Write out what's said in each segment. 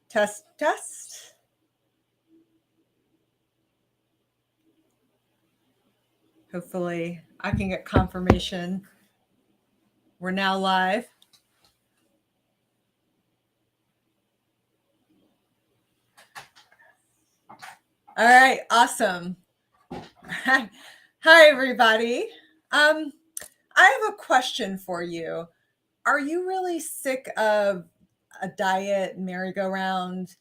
Test, test. Hopefully I can get confirmation. We're now live. All right, awesome. Hi, everybody. I have a question for you. Are you really sick of a diet merry-go-round?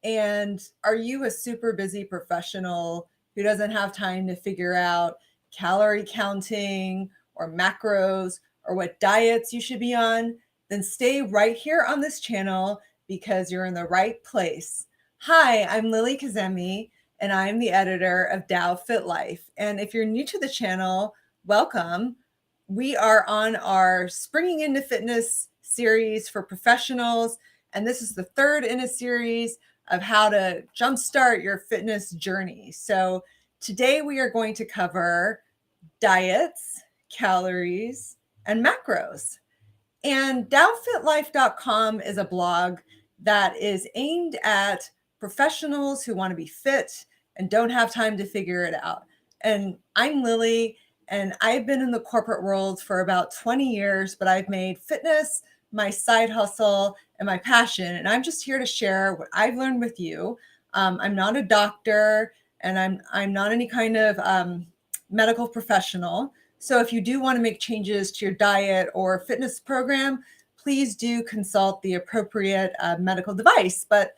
And are you a super busy professional who doesn't have time to figure out calorie counting or macros or what diets you should be on? Then stay right here on this channel because you're in the right place. Hi, I'm Lily Kazemi, and I'm the editor of DAOFitlive. And if you're new to the channel, welcome. We are on our Springing into Fitness series for professionals, and this is the third in a series of how to jumpstart your fitness journey. So today we are going to cover diets, calories, and macros. And DAOFitlife.com is a blog that is aimed at professionals who want to be fit and don't have time to figure it out. And I'm Lily, and I've been in the corporate world for about 20 years, but I've made fitness my side hustle and my passion. And I'm just here to share what I've learned with you. I'm not a doctor, and I'm not any kind of medical professional. So if you do want to make changes to your diet or fitness program, please do consult the appropriate medical advice. But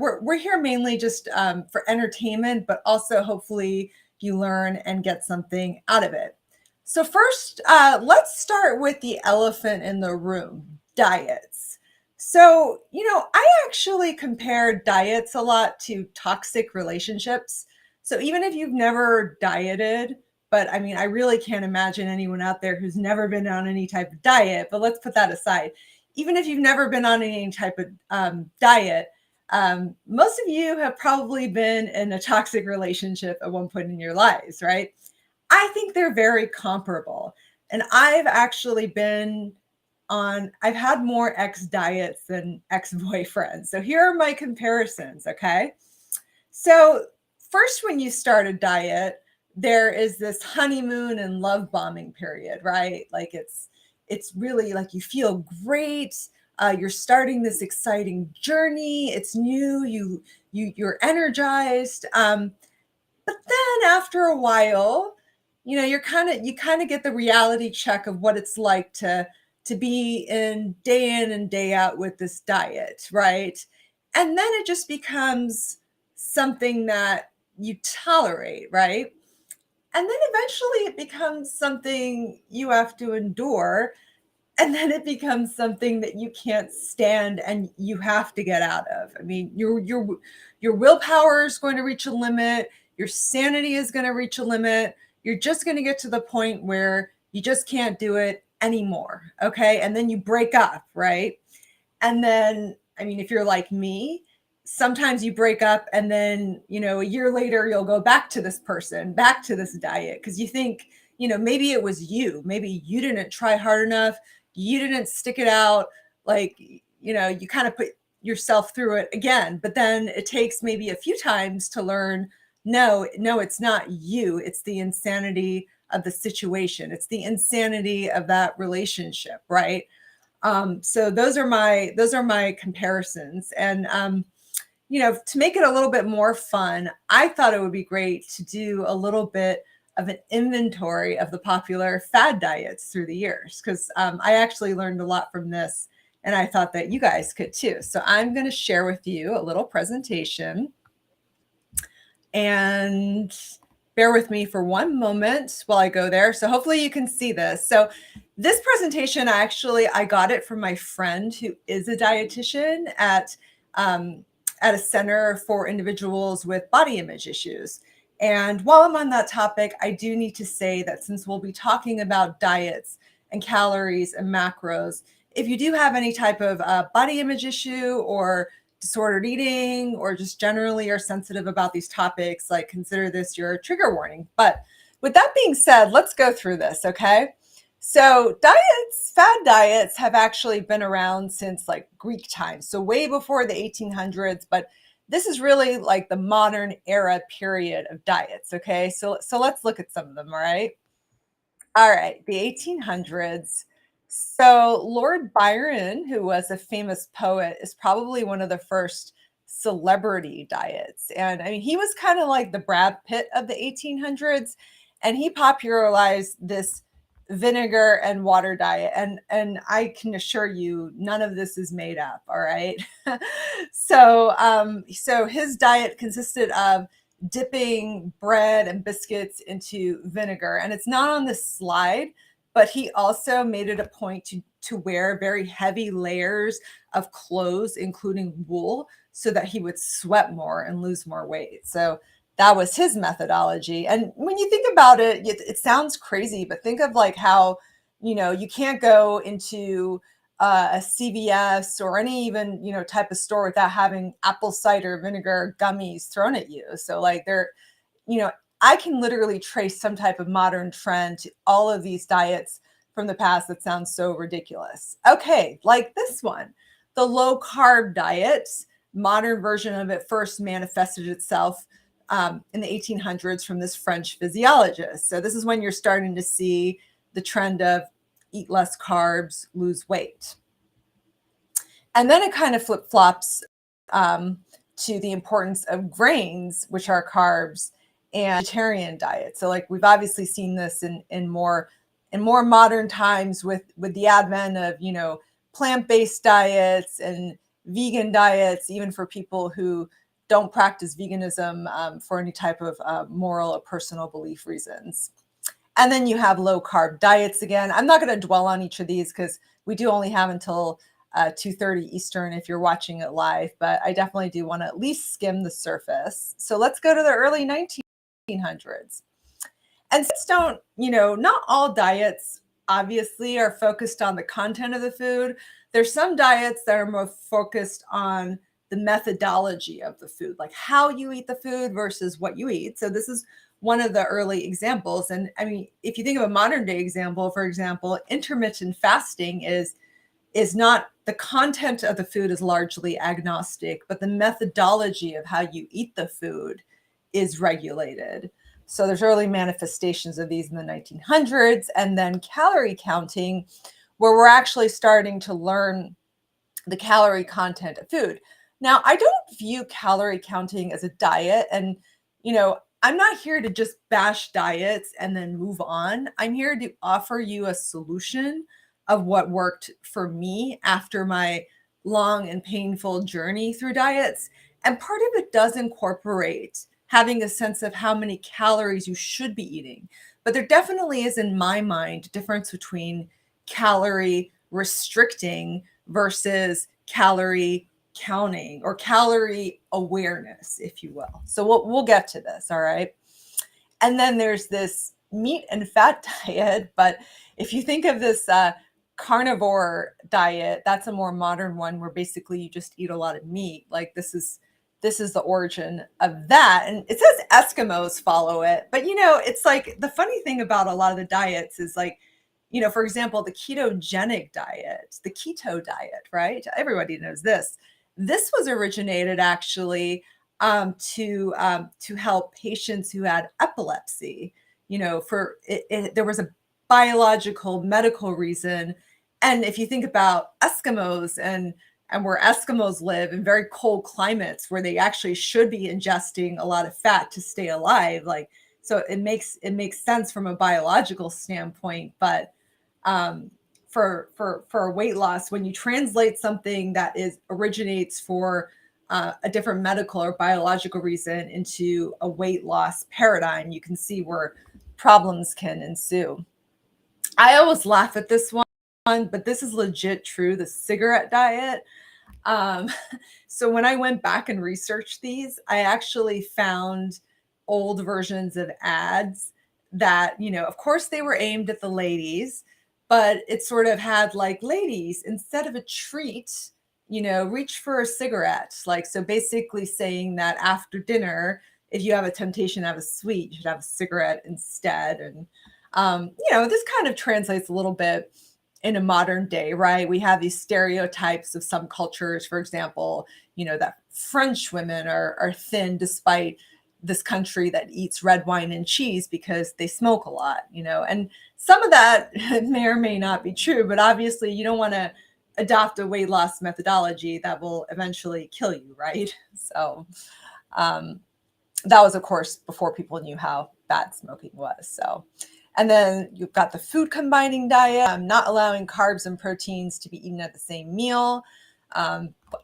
we're here mainly just for entertainment, but also hopefully you learn and get something out of it. So first, let's start with the elephant in the room, diets. So, I actually compare diets a lot to toxic relationships. So even if you've never dieted, but I mean, I really can't imagine anyone out there who's never been on any type of diet, but let's put that aside. Even if you've never been on any type of diet, most of you have probably been in a toxic relationship at one point in your lives, right? I think they're very comparable. And I've actually I've had more ex diets than ex boyfriends. So here are my comparisons, okay? So first, when you start a diet, there is this honeymoon and love bombing period, right? Like it's really like you feel great. You're starting this exciting journey. It's new. You're energized. But then after a while, you kind of get the reality check of what it's like to be in and day out with this diet, right? And then it just becomes something that you tolerate, right? And then eventually it becomes something you have to endure. And then it becomes something that you can't stand and you have to get out of. I mean, your willpower is going to reach a limit. Your sanity is going to reach a limit. You're just going to get to the point where you just can't do it anymore. Okay. And then you break up, right? And then, I mean, if you're like me, sometimes you break up and then, a year later, you'll go back to this person, back to this diet, because you think, maybe it was you. Maybe you didn't try hard enough. You didn't stick it out. Like, you kind of put yourself through it again. But then it takes maybe a few times to learn, no, it's not you. It's the insanity of the situation. It's the insanity of that relationship, right? So those are my comparisons. And to make it a little bit more fun, I thought it would be great to do a little bit of an inventory of the popular fad diets through the years, because I actually learned a lot from this, and I thought that you guys could too. So I'm going to share with you a little presentation, and bear with me for one moment while I go there. So hopefully you can see this. So this presentation, I got it from my friend who is a dietitian at a center for individuals with body image issues. And while I'm on that topic, I do need to say that since we'll be talking about diets and calories and macros, if you do have any type of body image issue or disordered eating, or just generally are sensitive about these topics, like consider this your trigger warning. But with that being said, let's go through this, okay? So diets, fad diets have actually been around since like Greek times, so way before the 1800s, but this is really like the modern era period of diets, okay? So let's look at some of them, all right? All right, the 1800s. So Lord Byron, who was a famous poet, is probably one of the first celebrity diets. And I mean, he was kind of like the Brad Pitt of the 1800s, and he popularized this vinegar and water diet. And I can assure you, none of this is made up. All right. So his diet consisted of dipping bread and biscuits into vinegar. And it's not on this slide, but he also made it a point to wear very heavy layers of clothes, including wool, so that he would sweat more and lose more weight. So that was his methodology. And when you think about it, it sounds crazy, but think of like how, you can't go into a CVS or any even type of store without having apple cider vinegar gummies thrown at you. So like you know I can literally trace some type of modern trend to all of these diets from the past that sounds so ridiculous. Okay, like this one, the low carb diet. Modern version of it first manifested itself in the 1800s from this French physiologist. So this is when you're starting to see the trend of eat less carbs, lose weight. And then it kind of flip flops to the importance of grains, which are carbs, and vegetarian diet. So like we've obviously seen this in more modern times with the advent of plant-based diets and vegan diets, even for people who don't practice veganism for any type of moral or personal belief reasons. And then you have low carb diets again. I'm not going to dwell on each of these because we do only have until 2:30 Eastern if you're watching it live, but I definitely do want to at least skim the surface. So let's go to the early 1900s. And not all diets obviously are focused on the content of the food. There's some diets that are more focused on the methodology of the food, like how you eat the food versus what you eat. So this is one of the early examples. And I mean, if you think of a modern day example, for example, intermittent fasting is not, the content of the food is largely agnostic, but the methodology of how you eat the food is regulated. So there's early manifestations of these in the 1900s, and then calorie counting, where we're actually starting to learn the calorie content of food. Now, I don't view calorie counting as a diet, and I'm not here to just bash diets and then move on. I'm here to offer you a solution of what worked for me after my long and painful journey through diets. And part of it does incorporate having a sense of how many calories you should be eating. But there definitely is, in my mind, a difference between calorie restricting versus calorie counting or calorie awareness, if you will. So we'll get to this, all right? And then there's this meat and fat diet, but if you think of this carnivore diet, that's a more modern one where basically you just eat a lot of meat. Like this is the origin of that. And it says Eskimos follow it, but it's like the funny thing about a lot of the diets is like, for example, the ketogenic diet, the keto diet, right? Everybody knows this. This was originated actually to help patients who had epilepsy. There was a biological medical reason. And if you think about Eskimos and where Eskimos live in very cold climates where they actually should be ingesting a lot of fat to stay alive, like, so it makes sense from a biological standpoint. But for weight loss, when you translate something that originates for a different medical or biological reason into a weight loss paradigm, you can see where problems can ensue. I always laugh at this one, but this is legit true, the cigarette diet. So when I went back and researched these, I actually found old versions of ads that, of course they were aimed at the ladies, but it sort of had like, ladies, instead of a treat, reach for a cigarette. Like, so basically saying that after dinner, if you have a temptation to have a sweet, you should have a cigarette instead. And This kind of translates a little bit in a modern day, right? We have these stereotypes of some cultures, for example, that French women are thin despite this country that eats red wine and cheese because they smoke a lot, and some of that may or may not be true, but obviously you don't want to adopt a weight loss methodology that will eventually kill you, right? So um, that was, of course, before people knew how bad smoking was. So, and then you've got the food combining diet, not allowing carbs and proteins to be eaten at the same meal.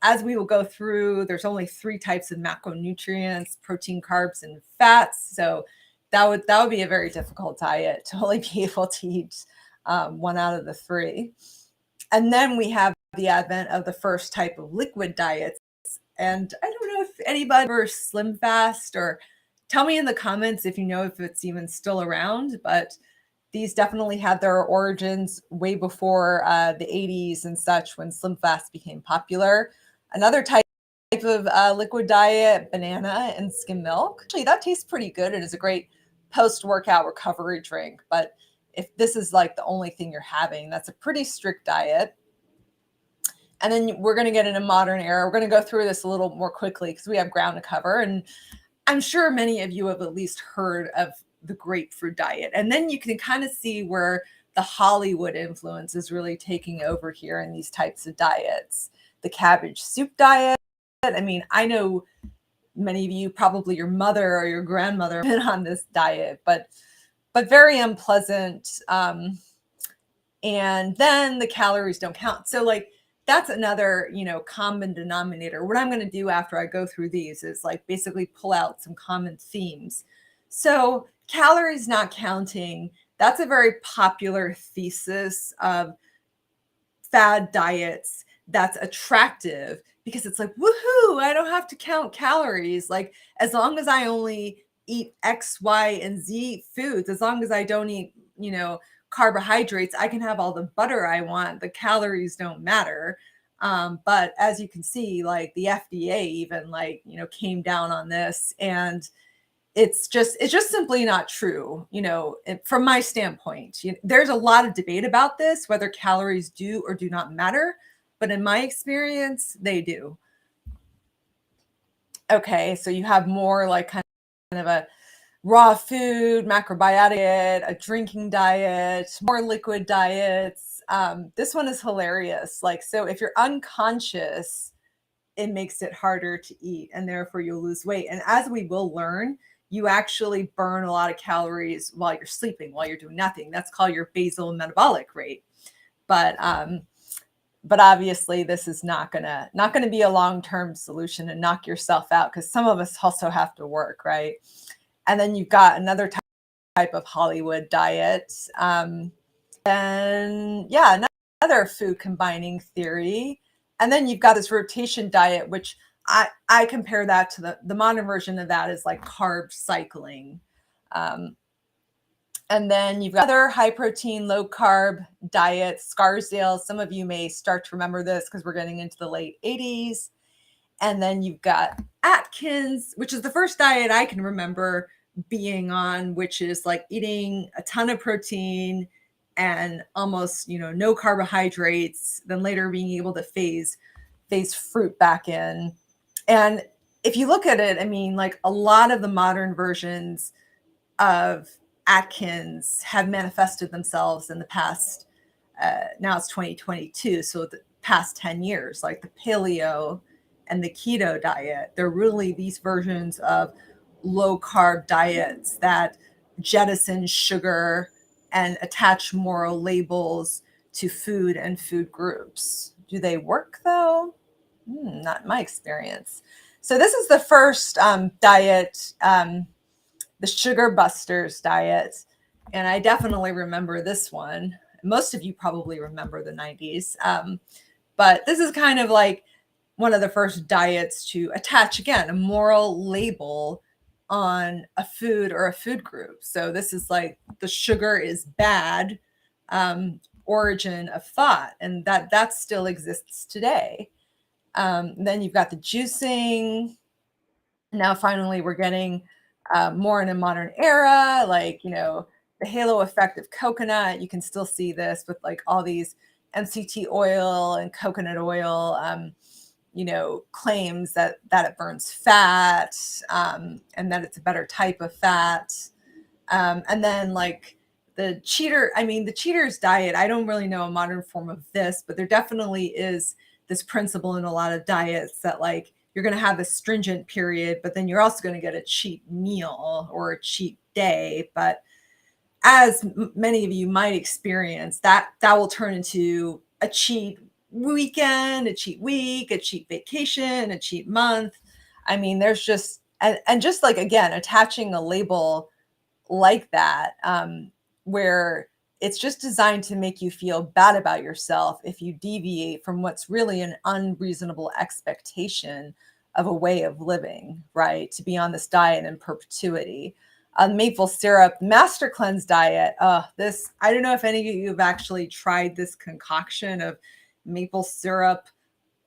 As we will go through, there's only 3 types of macronutrients: protein, carbs, and fats. So that would be a very difficult diet to only be able to eat 1 out of the 3. And then we have the advent of the first type of liquid diets. And I don't know if anybody ever Slim Fast, or tell me in the comments if you know if it's even still around, but these definitely had their origins way before the 80s and such, when Slim Fast became popular. Another type of liquid diet, banana and skim milk. Actually, that tastes pretty good. It is a great post-workout recovery drink. But if this is like the only thing you're having, that's a pretty strict diet. And then we're going to get in a modern era. We're going to go through this a little more quickly because we have ground to cover. And I'm sure many of you have at least heard of the grapefruit diet. And then you can kind of see where the Hollywood influence is really taking over here in these types of diets. The cabbage soup diet. I mean, I know many of you, probably your mother or your grandmother, have been on this diet, but very unpleasant. And then the calories don't count. So like, that's another, common denominator. What I'm going to do after I go through these is like basically pull out some common themes. So calories not counting, that's a very popular thesis of fad diets that's attractive because it's like, woohoo, I don't have to count calories. Like, as long as I only eat X, Y, and Z foods, as long as I don't eat, carbohydrates, I can have all the butter I want. The calories don't matter. But as you can see, like the FDA even came down on this, and it's just simply not true. From my standpoint, there's a lot of debate about this, whether calories do or do not matter. But in my experience, they do. Okay, so you have more like kind of a raw food, macrobiotic diet, a drinking diet, more liquid diets. This one is hilarious. Like, so if you're unconscious, it makes it harder to eat, and therefore you'll lose weight. And as we will learn, you actually burn a lot of calories while you're sleeping, while you're doing nothing. That's called your basal metabolic rate. But obviously this is not gonna be a long-term solution and knock yourself out, because some of us also have to work, right? And then you've got another type of Hollywood diet. And yeah, another food combining theory. And then you've got this rotation diet, which I compare that to the modern version of that is like carb cycling. And then you've got other high protein, low carb diets, Scarsdale. Some of you may start to remember this because we're getting into the late 80s. And then you've got Atkins, which is the first diet I can remember being on, which is like eating a ton of protein and almost, no carbohydrates, then later being able to phase fruit back in. And if you look at it, I mean, like a lot of the modern versions of Atkins have manifested themselves in the past, now it's 2022, so the past 10 years, like the paleo and the keto diet. They're really these versions of low carb diets that jettison sugar and attach moral labels to food and food groups. Do they work though? Not in my experience. So this is the first diet, the Sugar Busters diet. And I definitely remember this one. Most of you probably remember the 90s. But this is kind of like one of the first diets to attach, again, a moral label on a food or a food group. So this is like the sugar is bad origin of thought, and that still exists today. Then you've got the juicing. Now finally we're getting more in a modern era, like, the halo effect of coconut. You can still see this with like all these MCT oil and coconut oil, claims that it burns fat, and that it's a better type of fat. And then like the cheater's diet, I don't really know a modern form of this, but there definitely is this principle in a lot of diets that like you're going to have a stringent period, but then you're also going to get a cheat meal or a cheat day. But as many of you might experience, that will turn into a cheat weekend, a cheat week, a cheat vacation, a cheat month. I mean, there's just, and just like, again, attaching a label like that, where it's just designed to make you feel bad about yourself if you deviate from what's really an unreasonable expectation of a way of living, right? To be on this diet in perpetuity. Maple syrup master cleanse diet. This, I don't know if any of you have actually tried this concoction of maple syrup,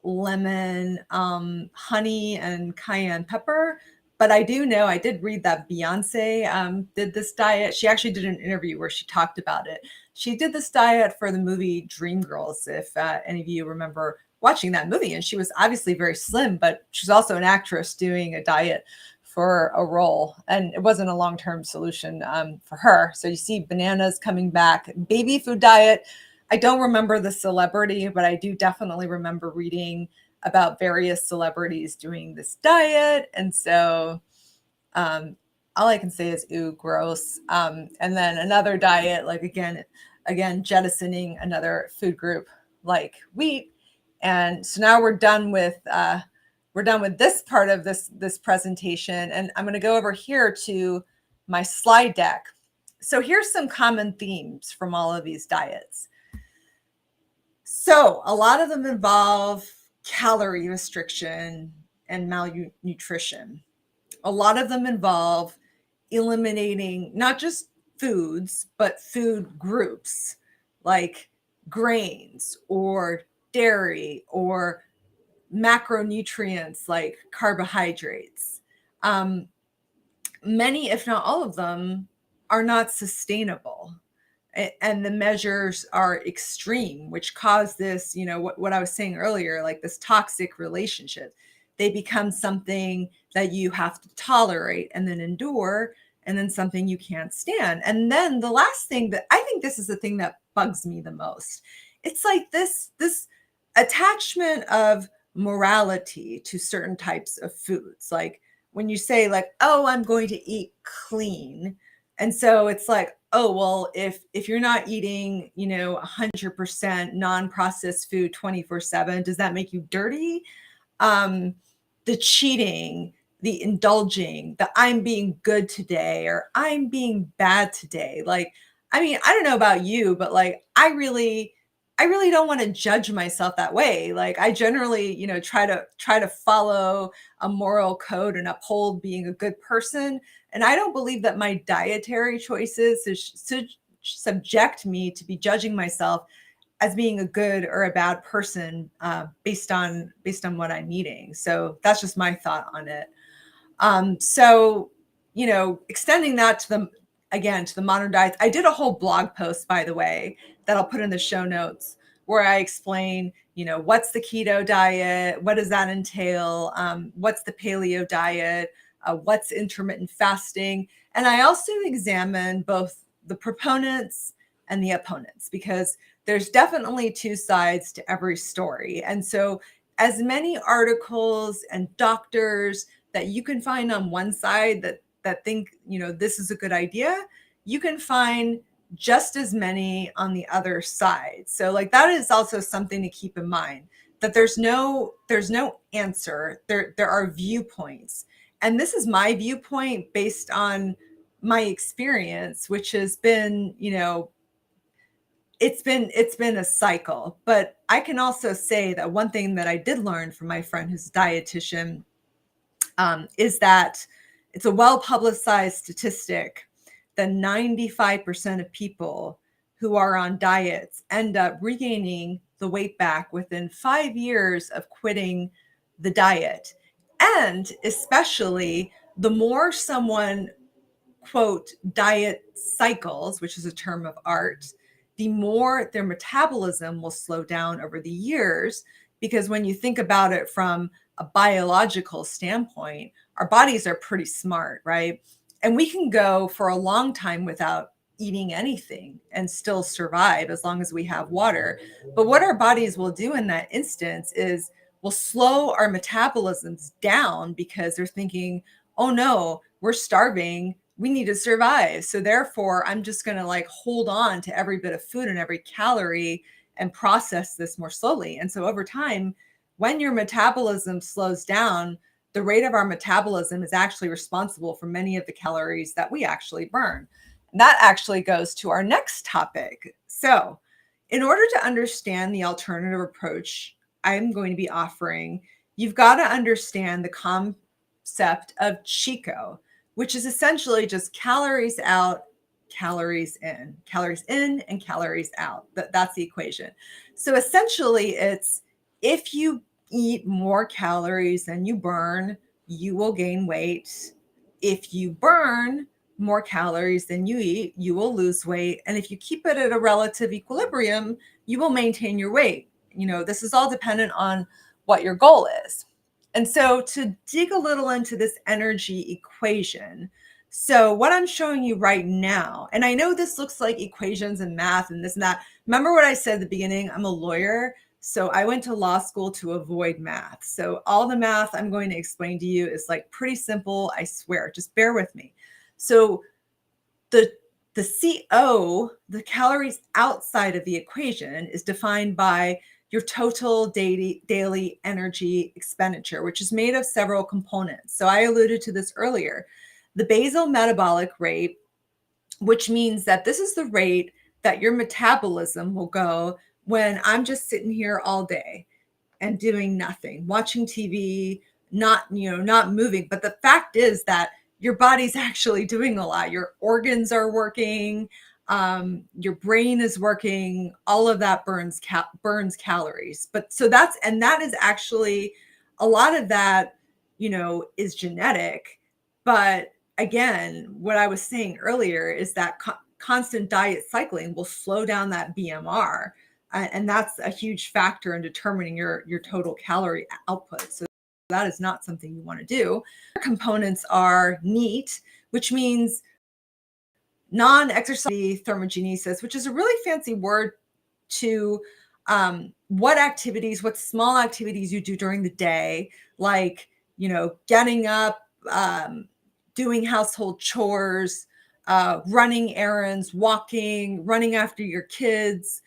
lemon, honey, and cayenne pepper. But I do know, I did read that Beyonce did this diet. She actually did an interview where she talked about it. She did this diet for the movie Dreamgirls, if any of you remember watching that movie. And she was obviously very slim, but she's also an actress doing a diet for a role. And it wasn't a long-term solution for her. So you see bananas coming back, baby food diet. I don't remember the celebrity, but I do definitely remember reading about various celebrities doing this diet. And so all I can say is, ooh, gross. And then another diet, like again, jettisoning another food group like wheat. And so now we're done with this part of this presentation. And I'm going to go over here to my slide deck. So here's some common themes from all of these diets. So a lot of them involve calorie restriction and malnutrition. A lot of them involve eliminating not just foods, but food groups like grains or dairy or macronutrients like carbohydrates. Many, if not all of them, are not sustainable. And the measures are extreme, which cause this, what I was saying earlier, like this toxic relationship. They become something that you have to tolerate and then endure, and then something you can't stand. And then the last thing that I think, this is the thing that bugs me the most. It's like this attachment of morality to certain types of foods. Like when you say like, oh, I'm going to eat clean. And so it's like, oh, well, if you're not eating, 100% non-processed food 24/7, does that make you dirty? The cheating, the indulging, the I'm being good today or I'm being bad today. Like, I mean, I don't know about you, but like, I really don't want to judge myself that way. Like I generally, try to follow a moral code and uphold being a good person. And I don't believe that my dietary choices should subject me to be judging myself as being a good or a bad person based on what I'm eating. So that's just my thought on it. So, extending that to the modern diets, I did a whole blog post, by the way, that I'll put in the show notes where I explain, what's the keto diet? What does that entail? What's the paleo diet? What's intermittent fasting? And I also examine both the proponents and the opponents, because there's definitely two sides to every story. And so as many articles and doctors that you can find on one side that think, this is a good idea, you can find just as many on the other side. So like that is also something to keep in mind, that there's no answer. There are viewpoints. And this is my viewpoint based on my experience, which has been, it's been a cycle. But I can also say that one thing that I did learn from my friend who's a dietitian is that it's a well-publicized statistic that 95% of people who are on diets end up regaining the weight back within 5 years of quitting the diet. And especially the more someone quote, diet cycles, which is a term of art, the more their metabolism will slow down over the years. Because when you think about it from a biological standpoint, our bodies are pretty smart, right? And we can go for a long time without eating anything and still survive as long as we have water. But what our bodies will do in that instance is will slow our metabolisms down because they're thinking, oh no, we're starving. We need to survive. So therefore, I'm just going to like hold on to every bit of food and every calorie and process this more slowly. And so over time, when your metabolism slows down, the rate of our metabolism is actually responsible for many of the calories that we actually burn. And that actually goes to our next topic. So in order to understand the alternative approach I'm going to be offering, you've got to understand the concept of CHICO, which is essentially just calories out, calories in and calories out. That's the equation. So essentially it's if you eat more calories than you burn, you will gain weight. If you burn more calories than you eat, you will lose weight. And if you keep it at a relative equilibrium, you will maintain your weight. This is all dependent on what your goal is. And so to dig a little into this energy equation, so what I'm showing you right now, and I know this looks like equations and math and this and that. Remember what I said at the beginning? I'm a lawyer. So I went to law school to avoid math. So all the math I'm going to explain to you is like pretty simple. I swear, just bear with me. So the CO, the calories outside of the equation, is defined by your total daily energy expenditure, which is made of several components. So I alluded to this earlier. The basal metabolic rate, which means that this is the rate that your metabolism will go when I'm just sitting here all day and doing nothing, watching TV, not moving. But the fact is that your body's actually doing a lot. Your organs are working, your brain is working, all of that burns calories. But so that is actually a lot of that, is genetic. But again, what I was saying earlier is that constant diet cycling will slow down that BMR. And that's a huge factor in determining your total calorie output. So that is not something you want to do. Components are NEAT, which means non-exercise thermogenesis, which is a really fancy word to what small activities you do during the day, like, getting up, doing household chores, running errands, walking, running after your kids,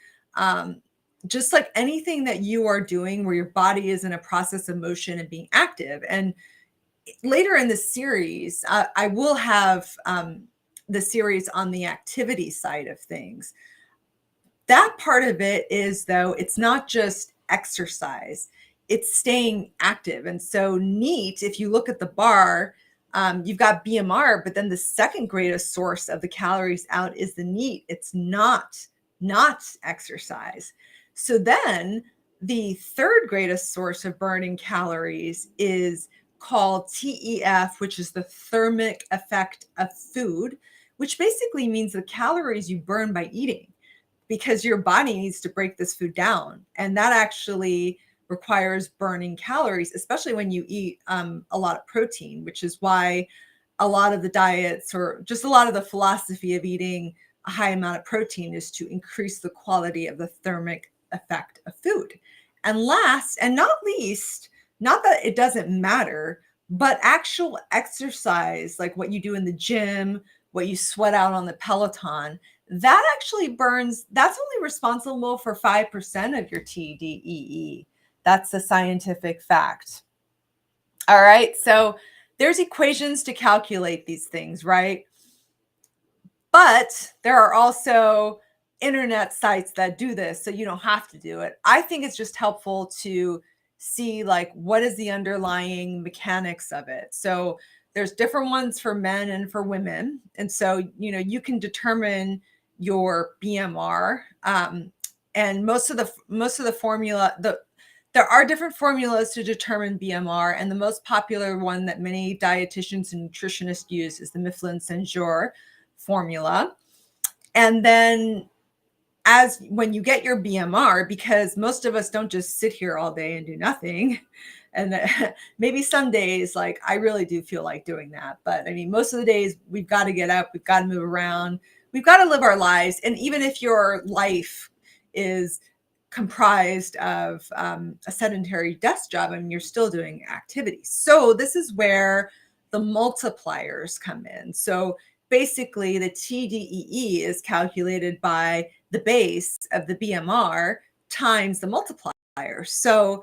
just like anything that you are doing where your body is in a process of motion and being active. And later in the series, I will have the series on the activity side of things. That part of it is, though, it's not just exercise, it's staying active. And so NEAT, if you look at the bar, you've got BMR, but then the second greatest source of the calories out is the NEAT. It's not exercise. So then the third greatest source of burning calories is called TEF, which is the thermic effect of food, which basically means the calories you burn by eating, because your body needs to break this food down. And that actually requires burning calories, especially when you eat a lot of protein, which is why a lot of the diets, or just a lot of the philosophy of eating a high amount of protein, is to increase the quality of the thermic effect of food. And last and not least, not that it doesn't matter, but actual exercise, like what you do in the gym, what you sweat out on the Peloton, that actually burns, that's only responsible for 5% of your TDEE. That's the scientific fact. All right, so there's equations to calculate these things, right? But there are also internet sites that do this, so you don't have to do it. I think it's just helpful to see, like, what is the underlying mechanics of it. So there's different ones for men and for women. And so, you can determine your BMR. And most of the formula, there are different formulas to determine BMR, and the most popular one that many dietitians and nutritionists use is the Mifflin-Saint-Jean formula. And then when you get your BMR, because most of us don't just sit here all day and do nothing, and maybe some days, like I really do feel like doing that, but I mean, most of the days we've got to get up, we've got to move around, we've got to live our lives. And even if your life is comprised of a sedentary desk job, I mean, you're still doing activities. So this is where the multipliers come in. So basically the TDEE is calculated by the base of the BMR times the multiplier. So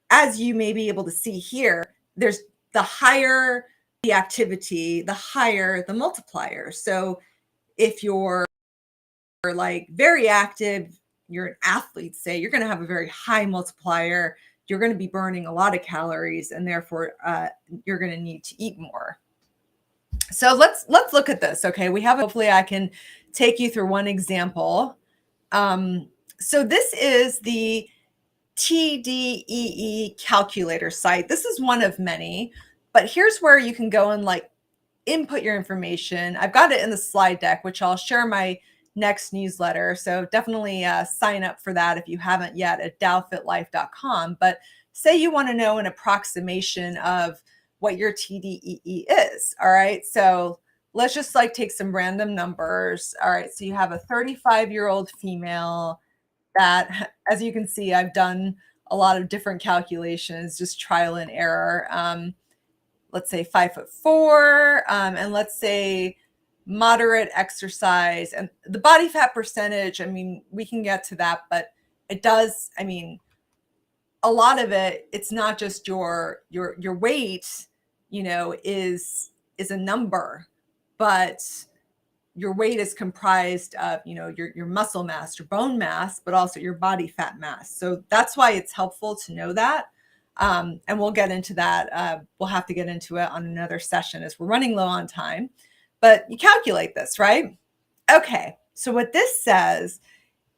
as you may be able to see here, there's the higher the activity, the higher the multiplier. So if you're like very active, you're an athlete, say, you're going to have a very high multiplier. You're going to be burning a lot of calories, and therefore you're going to need to eat more. So let's look at this. Okay, hopefully I can take you through one example. So this is the Tdee Calculator site. This is one of many, but here's where you can go and like input your information. I've got it in the slide deck, which I'll share my next newsletter. So definitely sign up for that if you haven't yet at DAOFitlive.com. But say you want to know an approximation of what your TDEE is. All right. So let's just like take some random numbers. All right. So you have a 35-year-old female that, as you can see, I've done a lot of different calculations, just trial and error. Let's say 5'4", and let's say moderate exercise, and the body fat percentage, I mean, we can get to that, but it does, I mean, a lot of it, it's not just your weight, you know, is a number, but your weight is comprised of, you know, your muscle mass, your bone mass, but also your body fat mass. So that's why it's helpful to know that. And we'll get into that. We'll have to get into it on another session as we're running low on time. But you calculate this, right? Okay, so what this says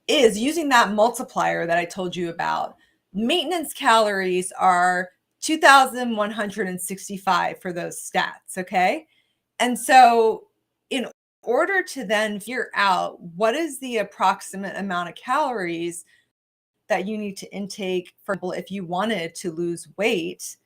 is, using that multiplier that I told you about, maintenance calories are 2,165 for those stats, okay? And so in order to then figure out what is the approximate amount of calories that you need to intake, for example, if you wanted to lose weight,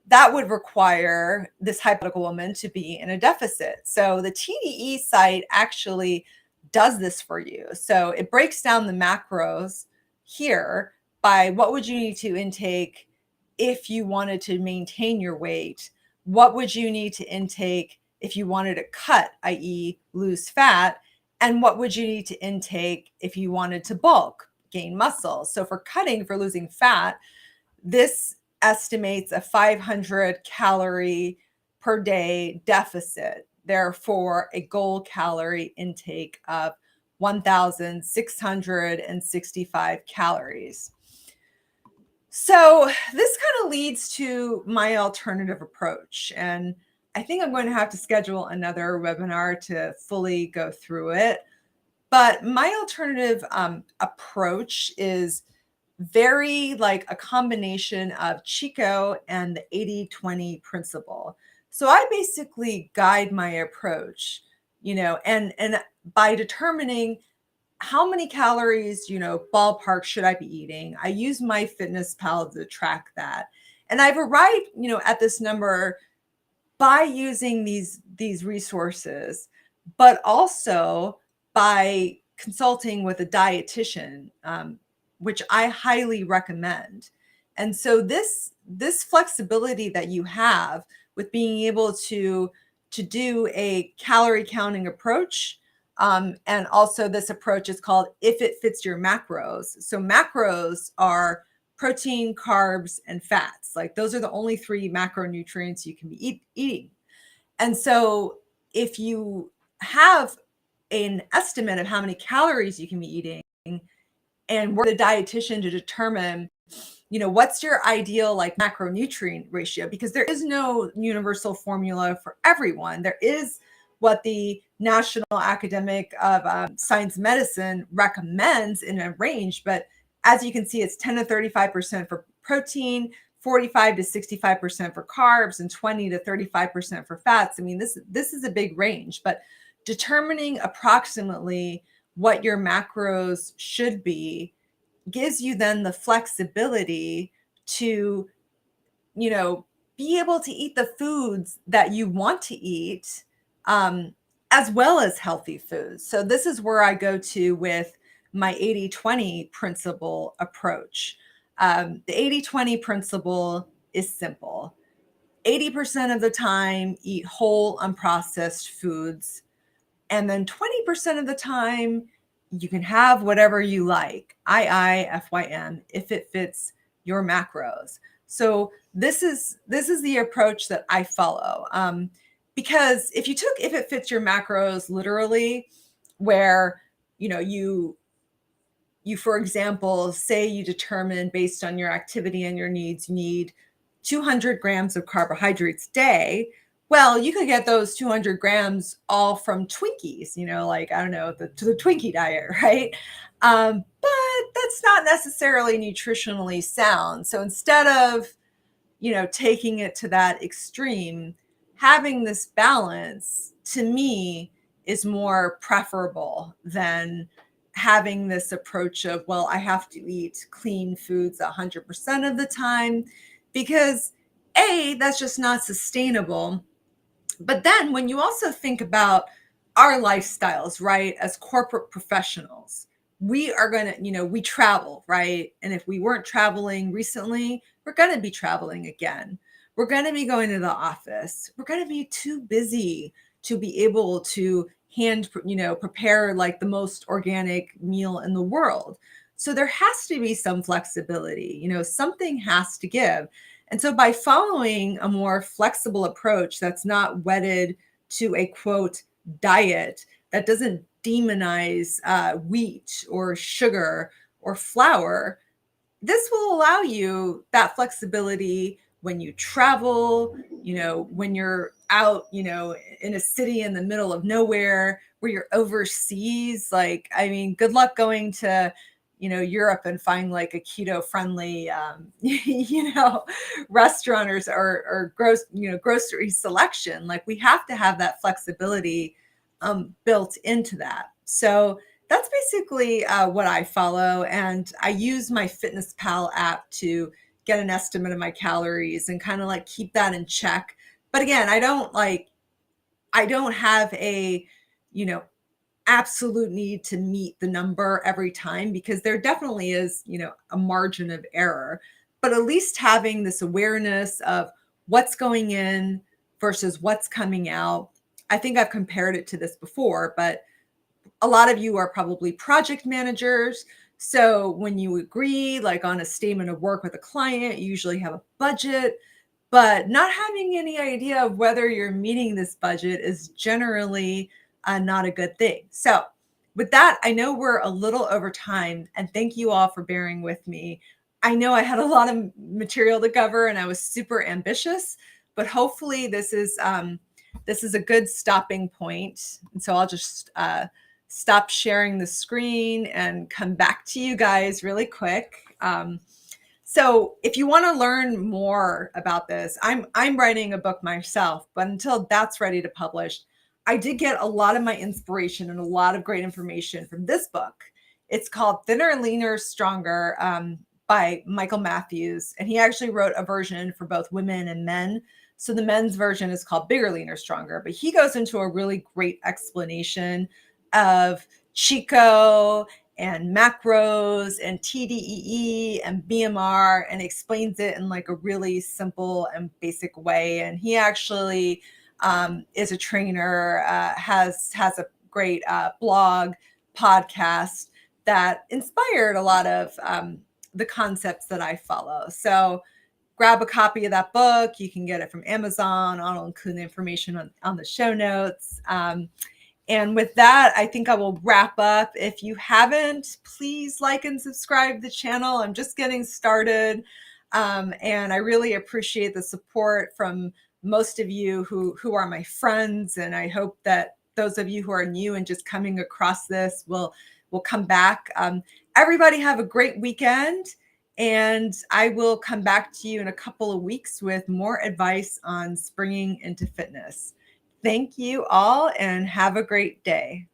that would require this hypothetical woman to be in a deficit. So the TDE site actually does this for you. So it breaks down the macros here by what would you need to intake if you wanted to maintain your weight, what would you need to intake if you wanted to cut, i.e. lose fat, and what would you need to intake if you wanted to bulk, gain muscle. So for cutting, for losing fat, this estimates a 500 calorie per day deficit. Therefore, a goal calorie intake of 1,665 calories. So this kind of leads to my alternative approach. And I think I'm going to have to schedule another webinar to fully go through it. But my alternative approach is very like a combination of Chico and the 80-20 principle. So I basically guide my approach, you know, and by determining how many calories, you know, ballpark should I be eating. I use MyFitnessPal to track that. And I've arrived, you know, at this number by using these resources, but also by consulting with a dietitian, which I highly recommend. And so this flexibility that you have with being able to do a calorie counting approach, and also this approach is called if it fits your macros. So macros are protein, carbs, and fats. Like those are the only 3 macronutrients you can be eating. And so if you have an estimate of how many calories you can be eating and work with a dietitian to determine, you know, what's your ideal like macronutrient ratio, because there is no universal formula for everyone. There is what the National Academic of Science Medicine recommends in a range, but as you can see, it's 10 to 35% for protein, 45 to 65% for carbs, and 20 to 35% for fats. I mean, this is a big range, but determining approximately what your macros should be gives you then the flexibility to, be able to eat the foods that you want to eat, as well as healthy foods. So this is where I go to with my 80-20 principle approach. The 80-20 principle is simple. 80% of the time, eat whole, unprocessed foods. And then 20% of the time, you can have whatever you like, IIFYM, if it fits your macros. So this is the approach that I follow. Because if it fits your macros literally, where, you, for example, say you determine based on your activity and your needs, you need 200 grams of carbohydrates a day. Well, you could get those 200 grams all from Twinkies, like, I don't know, the Twinkie diet, right? But that's not necessarily nutritionally sound. So instead of, taking it to that extreme, having this balance to me is more preferable than having this approach of, well, I have to eat clean foods 100% of the time, because that's just not sustainable. But then when you also think about our lifestyles, right, as corporate professionals, we are going to, we travel, right? And if we weren't traveling recently, we're going to be traveling again. We're going to be going to the office. We're going to be too busy to be able to prepare like the most organic meal in the world. So there has to be some flexibility, something has to give. And so by following a more flexible approach that's not wedded to a quote diet that doesn't demonize wheat or sugar or flour, this will allow you that flexibility when you travel, when you're out, in a city in the middle of nowhere, where you're overseas. Like, I mean, good luck going to, Europe and find like a keto friendly, restaurant or grocery selection. Like, we have to have that flexibility built into that. So that's basically what I follow. And I use my FitnessPal app to get an estimate of my calories and kind of like keep that in check. But again, I don't have a, absolute need to meet the number every time, because there definitely is, a margin of error. But at least having this awareness of what's going in versus what's coming out. I think I've compared it to this before, but a lot of you are probably project managers. So when you agree like on a statement of work with a client, you usually have a budget, but not having any idea of whether you're meeting this budget is generally not a good thing. So with that, I know we're a little over time, and thank you all for bearing with me. I know I had a lot of material to cover and I was super ambitious, but hopefully this is a good stopping point. And so I'll just stop sharing the screen and come back to you guys really quick. So if you want to learn more about this, I'm writing a book myself, but until that's ready to publish, I did get a lot of my inspiration and a lot of great information from this book. It's called Thinner, Leaner, Stronger by Michael Matthews. And he actually wrote a version for both women and men. So the men's version is called Bigger, Leaner, Stronger. But he goes into a really great explanation of Chico and macros and TDEE and BMR, and explains it in like a really simple and basic way. And he actually is a trainer, has a great blog, podcast that inspired a lot of the concepts that I follow. So grab a copy of that book. You can get it from Amazon. I'll include the information on the show notes. And with that, I think I will wrap up. If you haven't, please like and subscribe to the channel. I'm just getting started. And I really appreciate the support from most of you who are my friends. And I hope that those of you who are new and just coming across this will we'll come back. Everybody have a great weekend. And I will come back to you in a couple of weeks with more advice on springing into fitness. Thank you all and have a great day.